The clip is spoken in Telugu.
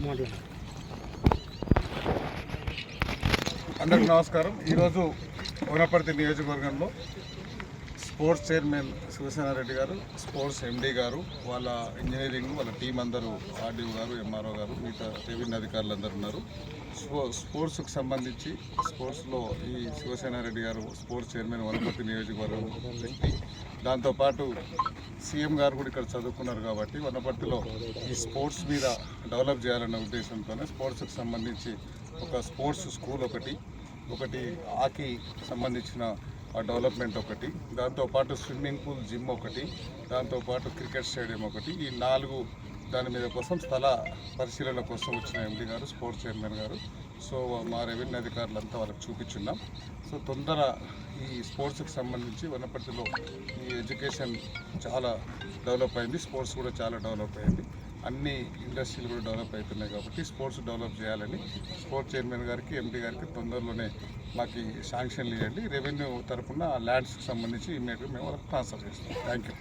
అందరికీ నమస్కారం. ఈరోజు వనపర్తి నియోజకవర్గంలో స్పోర్ట్స్ చైర్మన్ శివసేనారెడ్డి గారు, స్పోర్ట్స్ ఎండీ గారు, వాళ్ళ ఇంజనీరింగ్ వాళ్ళ టీం అందరూ, ఆర్డీఓ గారు, ఎంఆర్ఓ గారు, మిగతా రెవెన్యూ అధికారులు అందరూ ఉన్నారు. స్పోర్ట్స్కి సంబంధించి స్పోర్ట్స్లో ఈ శివసేనారెడ్డి గారు స్పోర్ట్స్ చైర్మన్ వనపర్తి నియోజకవర్గం వ్యక్తి. దాంతోపాటు సీఎం గారు కూడా ఇక్కడ చదువుకున్నారు కాబట్టి వనపర్తిలో ఈ స్పోర్ట్స్ మీద డెవలప్ చేయాలన్న ఉద్దేశంతోనే స్పోర్ట్స్కి సంబంధించి ఒక స్పోర్ట్స్ స్కూల్ ఒకటి హాకీ సంబంధించిన డెవలప్మెంట్ ఒకటి, దాంతోపాటు స్విమ్మింగ్ పూల్, జిమ్ ఒకటి, దాంతోపాటు క్రికెట్ స్టేడియం ఒకటి, ఈ 4 దాని మీద కోసం స్థల పరిశీలన కోసం వచ్చిన ఎండీ గారు, స్పోర్ట్స్ చైర్మన్ గారు. సో మా రెవెన్యూ అధికారులంతా వాళ్ళకి చూపించున్నాం. సో తొందర ఈ స్పోర్ట్స్కి సంబంధించి వనపర్తిలో ఈ ఎడ్యుకేషన్ చాలా డెవలప్ అయింది, స్పోర్ట్స్ కూడా చాలా డెవలప్ అయింది, అన్ని ఇండస్ట్రీలు కూడా డెవలప్ అవుతున్నాయి కాబట్టి స్పోర్ట్స్ డెవలప్ చేయాలని స్పోర్ట్స్ చైర్మన్ గారికి, ఎండీ గారికి తొందరలోనే మాకు శాంక్షన్లు ఇవ్వండి. రెవెన్యూ తరఫున ల్యాండ్స్కి సంబంధించి ఇమ్మీడియట్గా మేము వాళ్ళకి ట్రాన్స్ఫర్ చేస్తాం. Thank you.